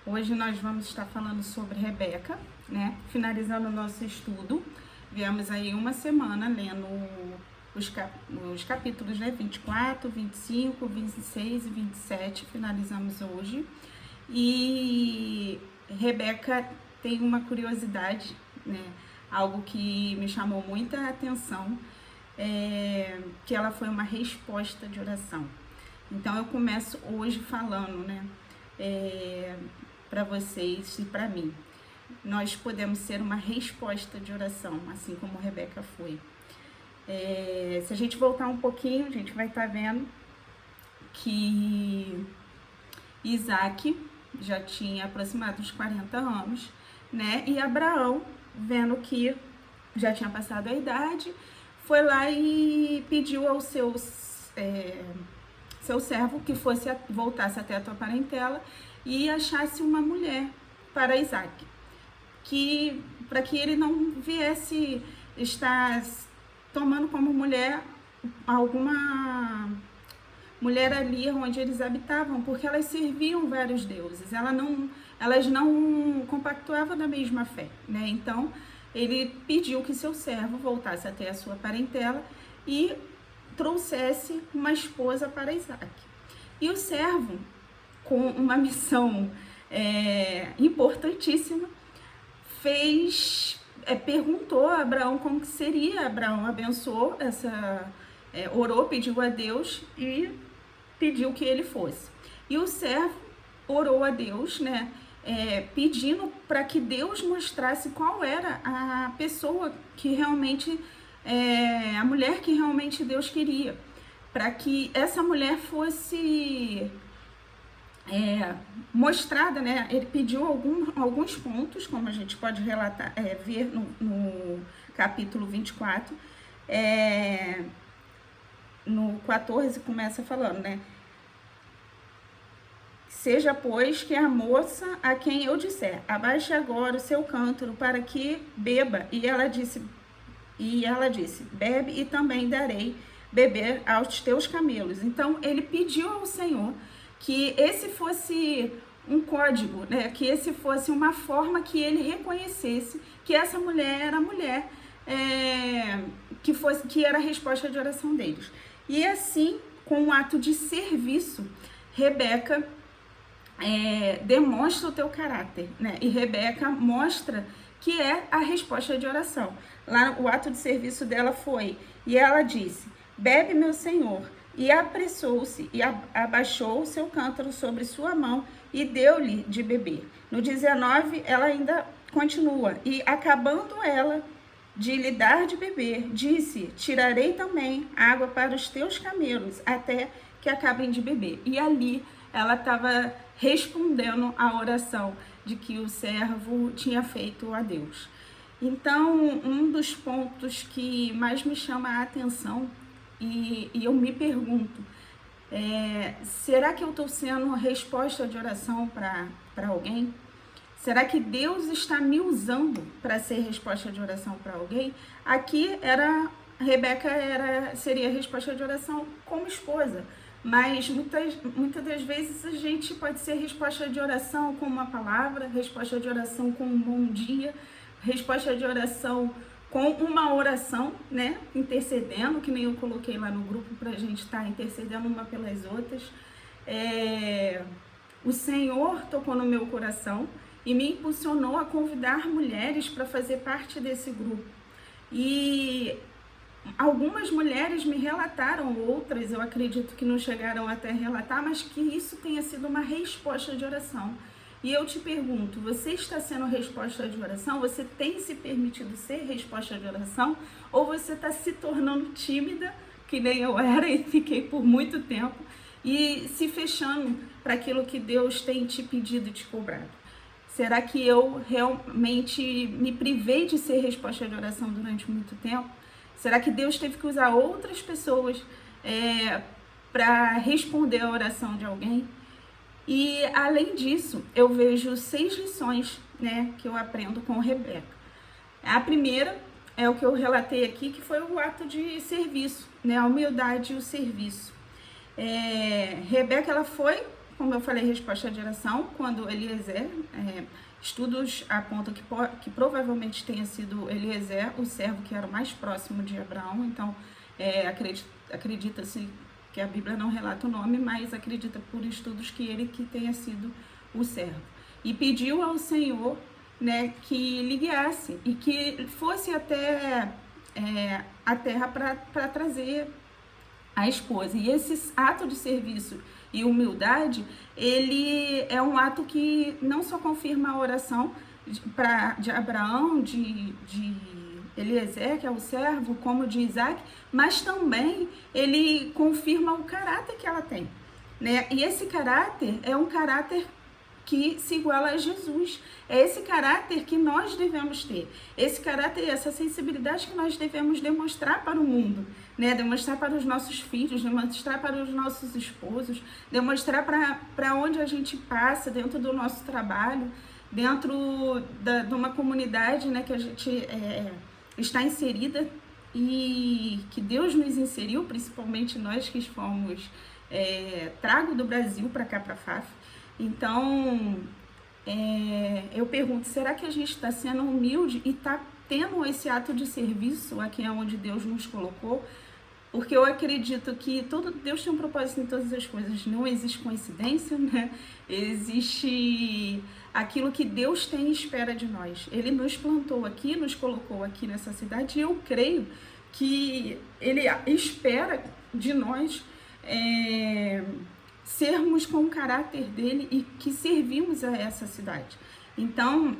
Hoje nós vamos estar falando sobre Rebeca, né? Finalizando o nosso estudo. Viemos aí uma semana lendo os capítulos, né? 24, 25, 26 e 27. Finalizamos hoje. E Rebeca tem uma curiosidade, né? Algo que me chamou muita atenção, que ela foi uma resposta de oração. Então eu começo hoje falando, né? Para vocês e para mim. Nós podemos ser uma resposta de oração, assim como Rebeca foi. Se a gente voltar um pouquinho, a gente vai estar vendo que Isaac já tinha aproximado uns 40 anos, né? E Abraão, vendo que já tinha passado a idade, foi lá e pediu ao seu servo que voltasse até a tua parentela e achasse uma mulher para Isaac, para que ele não viesse estar tomando como mulher alguma mulher ali onde eles habitavam, porque elas serviam vários deuses, elas não compactuavam da mesma fé, né? Então ele pediu que seu servo voltasse até a sua parentela e trouxesse uma esposa para Isaac. E o servo, com uma missão importantíssima, perguntou a Abraão como que seria. Abraão abençoou orou, pediu a Deus e pediu que ele fosse. E o servo orou a Deus, né? Pedindo para que Deus mostrasse qual era a pessoa que realmente, a mulher que realmente Deus queria, para que essa mulher fosse mostrada, né? Ele pediu alguns pontos, como a gente pode ver no capítulo 24, no 14 começa falando, né? Seja, pois, que a moça a quem eu disser, abaixe agora o seu cântaro para que beba. E ela disse, bebe e também darei beber aos teus camelos. Então, ele pediu ao Senhor que esse fosse um código, né? Que esse fosse uma forma que ele reconhecesse que essa mulher era a mulher, que era a resposta de oração deles. E assim, com um ato de serviço, Rebeca demonstra o teu caráter, né? E Rebeca mostra que é a resposta de oração. Lá o ato de serviço dela foi, e ela disse, bebe meu senhor, e apressou-se e abaixou o seu cântaro sobre sua mão e deu-lhe de beber. No 19 ela ainda continua, e acabando ela de lhe dar de beber, disse, tirarei também água para os teus camelos, até que acabem de beber. E ali ela estava respondendo à oração de que o servo tinha feito a Deus. Então, um dos pontos que mais me chama a atenção, e eu me pergunto, será que eu estou sendo resposta de oração para alguém? Será que Deus está me usando para ser resposta de oração para alguém? Aqui Rebeca seria resposta de oração como esposa, mas muitas das vezes a gente pode ser resposta de oração com uma palavra, resposta de oração com um bom dia, resposta de oração com uma oração, né? Intercedendo, que nem eu coloquei lá no grupo para a gente estar intercedendo uma pelas outras. O Senhor tocou no meu coração e me impulsionou a convidar mulheres para fazer parte desse grupo. E algumas mulheres me relataram, outras eu acredito que não chegaram até a relatar, mas que isso tenha sido uma resposta de oração. E eu te pergunto, você está sendo resposta de oração? Você tem se permitido ser resposta de oração? Ou você está se tornando tímida, que nem eu era e fiquei por muito tempo, e se fechando para aquilo que Deus tem te pedido e te cobrado? Será que eu realmente me privei de ser resposta de oração durante muito tempo? Será que Deus teve que usar outras pessoas para responder a oração de alguém? E, além disso, eu vejo 6 lições, né, que eu aprendo com Rebeca. A primeira é o que eu relatei aqui, que foi o ato de serviço, né, a humildade e o serviço. Rebeca, ela foi como eu falei, resposta de oração, quando Eliezer, estudos apontam que provavelmente tenha sido Eliezer, o servo que era o mais próximo de Abraão, então acredita-se que a Bíblia não relata o nome, mas acredita por estudos que ele que tenha sido o servo. E pediu ao Senhor, né, que lhe guiasse e que fosse até a terra para trazer a esposa. E esse ato de serviço e humildade, ele é um ato que não só confirma a oração de Abraão, de Eliezer, que é o servo, como de Isaac, mas também ele confirma o caráter que ela tem, né? E esse caráter é um caráter que se iguala a Jesus. É esse caráter que nós devemos ter. Esse caráter e essa sensibilidade que nós devemos demonstrar para o mundo, né? Demonstrar para os nossos filhos, demonstrar para os nossos esposos, demonstrar para onde a gente passa, dentro do nosso trabalho, dentro de uma comunidade, né, que a gente está inserida e que Deus nos inseriu, principalmente nós que fomos trago do Brasil para cá, para FAF. Então, eu pergunto, será que a gente está sendo humilde e está tendo esse ato de serviço aqui onde Deus nos colocou? Porque eu acredito que Deus tem um propósito em todas as coisas, não existe coincidência, né? Existe aquilo que Deus tem e espera de nós. Ele nos plantou aqui, nos colocou aqui nessa cidade, e eu creio que Ele espera de nós sermos com o caráter dele e que servimos a essa cidade. Então,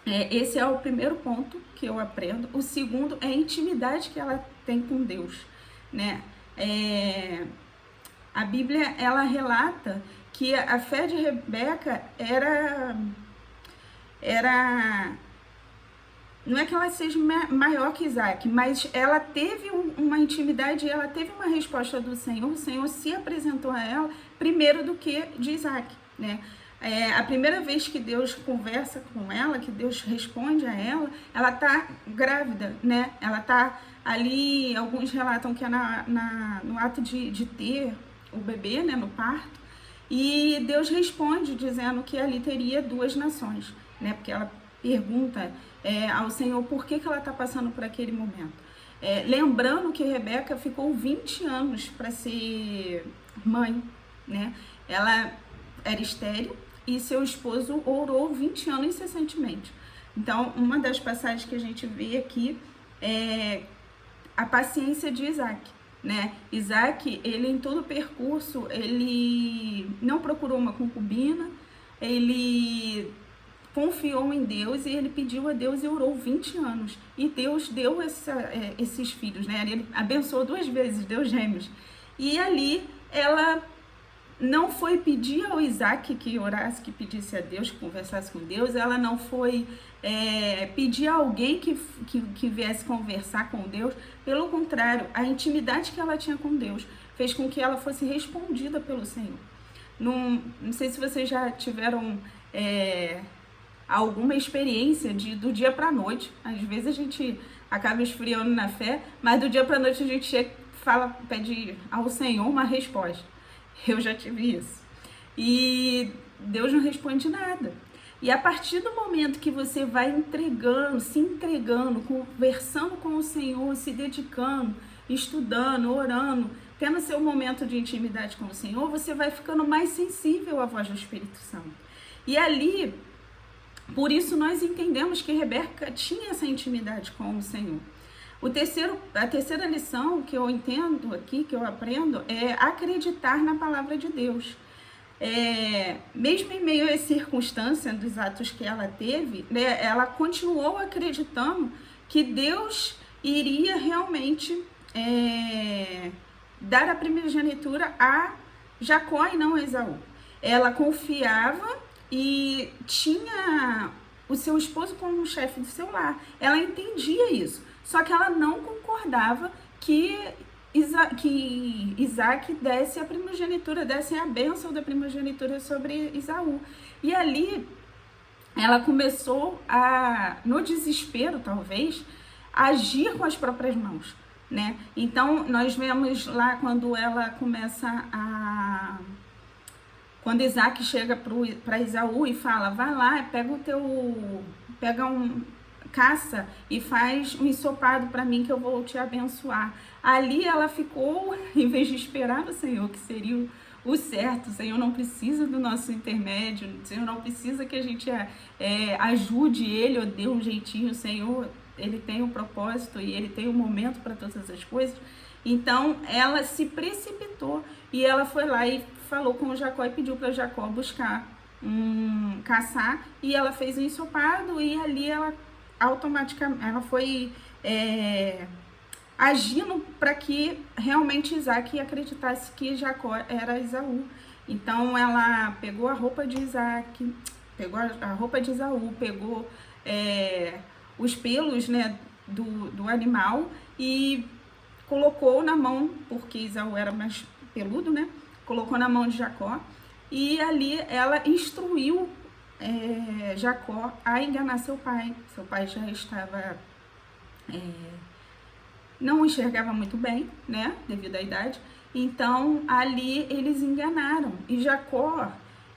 esse é o primeiro ponto que eu aprendo. O segundo é a intimidade que ela tem com Deus, né? A Bíblia, ela relata que a fé de Rebeca não é que ela seja maior que Isaac, mas ela teve uma intimidade, ela teve uma resposta do Senhor. O Senhor se apresentou a ela primeiro do que de Isaac, né? A primeira vez que Deus conversa com ela, que Deus responde a ela tá grávida, né? Ela tá ali, alguns relatam que é no ato de ter o bebê, né? No parto. E Deus responde dizendo que ali teria 2 nações, né? Porque ela pergunta ao Senhor por que ela está passando por aquele momento. Lembrando que Rebeca ficou 20 anos para ser mãe, né? Ela era estéril e seu esposo orou 20 anos incessantemente. Então, uma das passagens que a gente vê aqui é a paciência de Isaac, né? Isaac, ele em todo o percurso, ele não procurou uma concubina, ele confiou em Deus e ele pediu a Deus e orou 20 anos. E Deus deu esses filhos, né? Ele abençoou 2 vezes, deu gêmeos. E ali ela não foi pedir ao Isaac que orasse, que pedisse a Deus, que conversasse com Deus. Ela não foi pedir a alguém que viesse conversar com Deus. Pelo contrário, a intimidade que ela tinha com Deus fez com que ela fosse respondida pelo Senhor. Não sei se vocês já tiveram alguma experiência do dia para a noite. Às vezes a gente acaba esfriando na fé, mas do dia para a noite a gente chega, pede ao Senhor uma resposta. Eu já tive isso. E Deus não responde nada. E a partir do momento que você vai se entregando, conversando com o Senhor, se dedicando, estudando, orando, tendo seu momento de intimidade com o Senhor, você vai ficando mais sensível à voz do Espírito Santo. E ali, por isso nós entendemos que Rebeca tinha essa intimidade com o Senhor. A terceira lição que eu entendo aqui, que eu aprendo, é acreditar na palavra de Deus. Mesmo em meio às circunstâncias dos atos que ela teve, né, ela continuou acreditando que Deus iria realmente dar a primogenitura a Jacó e não a Esaú. Ela confiava e tinha o seu esposo como chefe do seu lar. Ela entendia isso. Só que ela não concordava que Isaac desse a primogenitura, desse a bênção da primogenitura sobre Esaú. E ali ela começou no desespero talvez, agir com as próprias mãos, né? Então nós vemos lá quando quando Isaac chega para Esaú e fala, vai lá, caça e faz um ensopado para mim que eu vou te abençoar. Ali ela ficou, em vez de esperar no Senhor, que seria o certo, o Senhor não precisa do nosso intermédio, o Senhor não precisa que a gente ajude Ele ou dê um jeitinho, o Senhor, Ele tem um propósito e Ele tem um momento para todas as coisas. Então ela se precipitou e ela foi lá e falou com o Jacó e pediu para Jacó buscar caçar, e ela fez um ensopado e ali ela automaticamente ela foi agindo para que realmente Isaac acreditasse que Jacó era Esaú. Então ela pegou a roupa de Isaac, pegou a roupa de Esaú, pegou os pelos, né, do animal e colocou na mão, porque Esaú era mais peludo, né? Colocou na mão de Jacó e ali ela instruiu Jacó a enganar seu pai. Seu pai já estava não enxergava muito bem, né, devido à idade. Então ali eles enganaram e Jacó,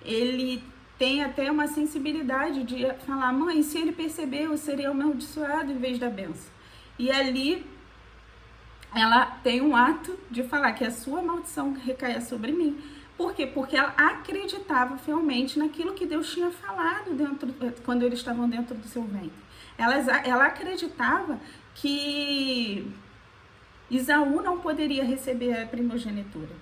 ele tem até uma sensibilidade de falar, mãe, se ele perceber, eu seria amaldiçoado em vez da bênção. E ali ela tem um ato de falar que a sua maldição recaia sobre mim. Por quê? Porque ela acreditava fielmente naquilo que Deus tinha falado quando eles estavam dentro do seu ventre. Ela acreditava que Esaú não poderia receber a primogenitura.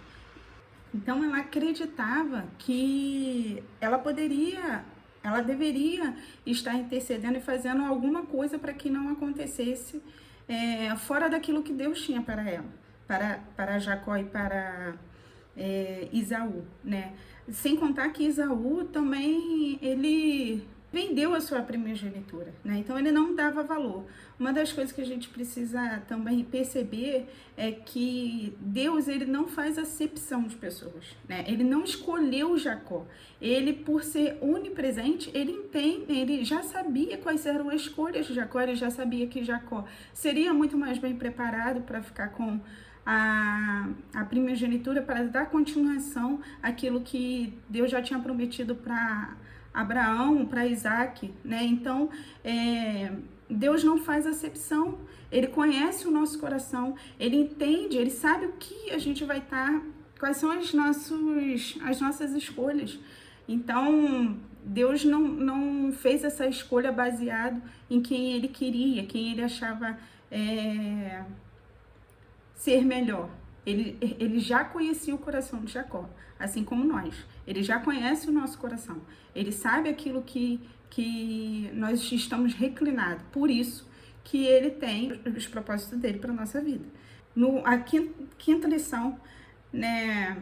Então ela acreditava que ela deveria estar intercedendo e fazendo alguma coisa para que não acontecesse fora daquilo que Deus tinha para ela, para Jacó e para Esaú, né? Sem contar que Esaú também, ele vendeu a sua primogenitura, né? Então ele não dava valor. Uma das coisas que a gente precisa também perceber é que Deus, ele não faz acepção de pessoas, né? Ele não escolheu Jacó. Ele, por ser onipresente, ele já sabia quais eram as escolhas de Jacó, ele já sabia que Jacó seria muito mais bem preparado para ficar com a primogenitura, para dar continuação àquilo que Deus já tinha prometido para Abraão, para Isaac, né? Então, Deus não faz acepção, Ele conhece o nosso coração, Ele entende, Ele sabe o que a gente vai estar, quais são as nossas escolhas. Então, Deus não fez essa escolha baseado em quem Ele queria, quem Ele achava ser melhor. Ele já conhecia o coração de Jacó, assim como nós. Ele já conhece o nosso coração. Ele sabe aquilo que nós estamos reclinados. Por isso que ele tem os propósitos dele para a nossa vida. A quinta lição, né,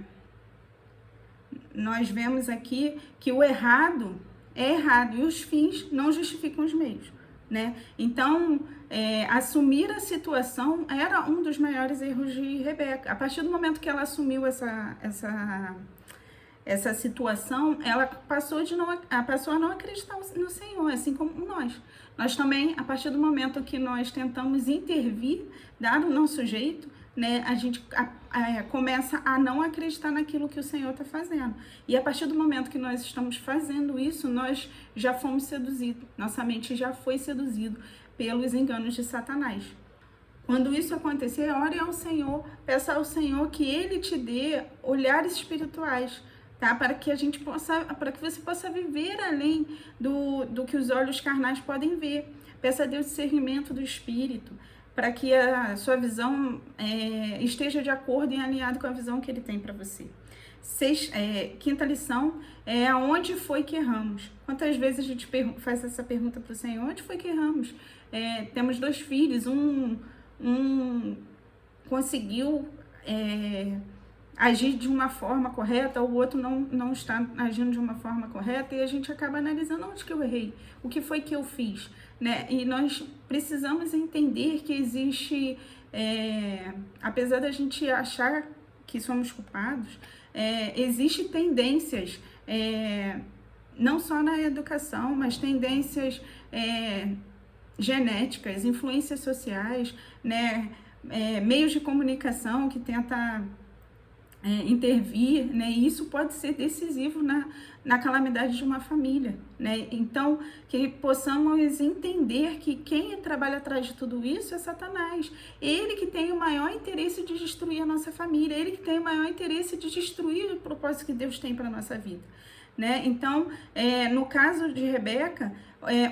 nós vemos aqui que o errado é errado e os fins não justificam os meios, né? Então, assumir a situação era um dos maiores erros de Rebeca. A partir do momento que ela assumiu essa situação, ela passou a não acreditar no Senhor, assim como nós. Nós também, a partir do momento que nós tentamos intervir, dar o nosso jeito, né, a gente começa a não acreditar naquilo que o Senhor está fazendo. E a partir do momento que nós estamos fazendo isso, nós já fomos seduzidos. Nossa mente já foi seduzida pelos enganos de Satanás. Quando isso acontecer, ore ao Senhor, peça ao Senhor que Ele te dê olhares espirituais, tá? Para que você possa viver além do que os olhos carnais podem ver. Peça a Deus discernimento do Espírito, para que a sua visão esteja de acordo e alinhado com a visão que Ele tem para você. Quinta lição é aonde foi que erramos. Quantas vezes a gente faz essa pergunta para o Senhor? Onde foi que erramos? Temos 2 filhos, um conseguiu agir de uma forma correta, o outro não está agindo de uma forma correta, e a gente acaba analisando onde que eu errei, o que foi que eu fiz, né? E nós precisamos entender que existe, apesar da gente achar que somos culpados, existem tendências, não só na educação, mas tendências genéticas, influências sociais, né? Meios de comunicação que tenta intervir, né? E isso pode ser decisivo na calamidade de uma família, né? Então, que possamos entender que quem trabalha atrás de tudo isso é Satanás. Ele que tem o maior interesse de destruir a nossa família, ele que tem o maior interesse de destruir o propósito que Deus tem para a nossa vida, né? Então, no caso de Rebeca,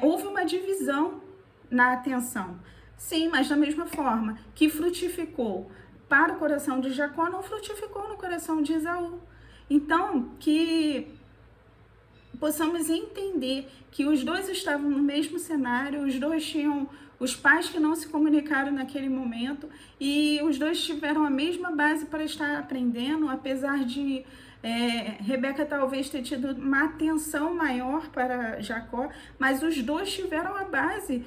houve uma divisão na atenção. Sim, mas da mesma forma que frutificou para o coração de Jacó, não frutificou no coração de Esaú. Então, que possamos entender que os dois estavam no mesmo cenário, os dois tinham os pais que não se comunicaram naquele momento e os dois tiveram a mesma base para estar aprendendo, apesar de Rebeca talvez ter tido uma atenção maior para Jacó, mas os dois tiveram a base,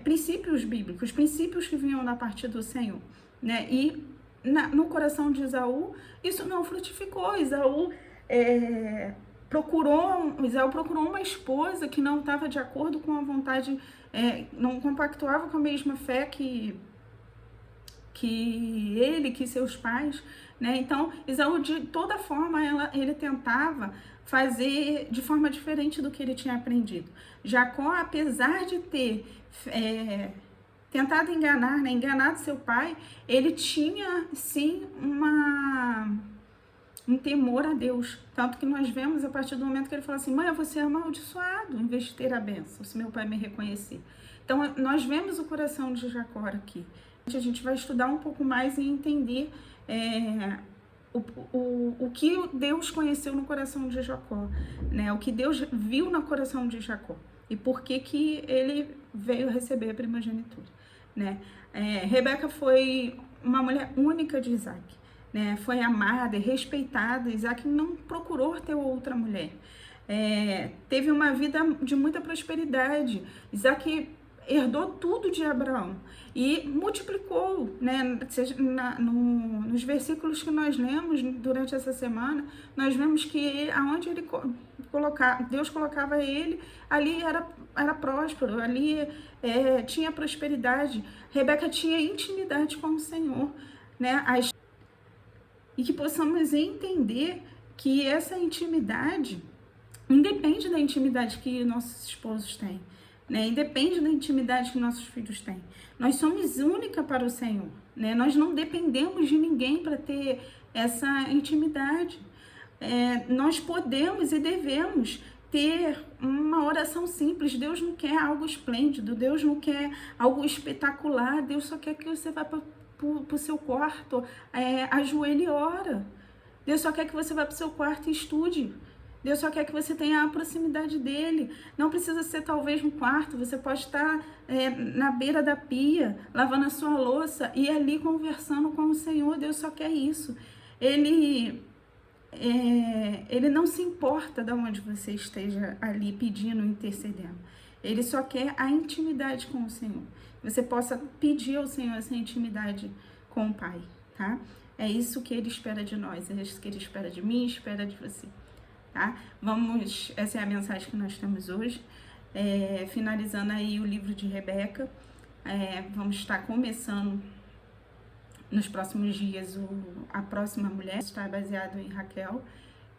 princípios bíblicos, princípios que vinham da parte do Senhor, né? E no coração de Esaú, isso não frutificou. Esaú procurou uma esposa que não estava de acordo com a vontade, não compactuava com a mesma fé que ele, que seus pais, né? Então, Esaú, de toda forma, ele tentava fazer de forma diferente do que ele tinha aprendido. Jacó, apesar de ter tentado enganar, né, enganado seu pai, ele tinha, sim, um temor a Deus. Tanto que nós vemos a partir do momento que ele fala assim: mãe, eu vou ser amaldiçoado em vez de ter a bênção, se meu pai me reconhecer. Então, nós vemos o coração de Jacó aqui. A gente vai estudar um pouco mais e entender o que Deus conheceu no coração de Jacó, né? O que Deus viu no coração de Jacó e por que ele veio receber a primogenitura, né? Rebeca foi uma mulher única de Isaac, né? Foi amada e respeitada. Isaac não procurou ter outra mulher. Teve uma vida de muita prosperidade. Isaac herdou tudo de Abraão e multiplicou, né? Nos versículos que nós lemos durante essa semana, nós vemos que aonde Deus colocava ele, ali era próspero, ali tinha prosperidade. Rebeca tinha intimidade com o Senhor, né? E que possamos entender que essa intimidade independe da intimidade que nossos esposos têm, né? Independe da intimidade que nossos filhos têm. Nós somos única para o Senhor, né? Nós não dependemos de ninguém para ter essa intimidade. Nós podemos e devemos ter uma oração simples. Deus não quer algo esplêndido, Deus não quer algo espetacular, Deus só quer que você vá para o seu quarto, ajoelhe e ora. Deus só quer que você vá para o seu quarto e estude. Deus só quer que você tenha a proximidade dele. Não precisa ser talvez no quarto, você pode estar na beira da pia, lavando a sua louça e ali conversando com o Senhor. Deus só quer isso. Ele não se importa de onde você esteja ali pedindo, intercedendo. Ele só quer a intimidade com o Senhor. Você possa pedir ao Senhor essa intimidade com o Pai, tá? É isso que ele espera de nós, é isso que ele espera de mim, espera de você. Tá? Essa é a mensagem que nós temos hoje, finalizando aí o livro de Rebeca. Vamos estar começando nos próximos dias a próxima mulher, está baseado em Raquel,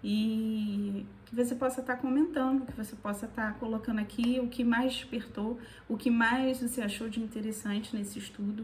e que você possa estar comentando, que você possa estar colocando aqui o que mais despertou, o que mais você achou de interessante nesse estudo.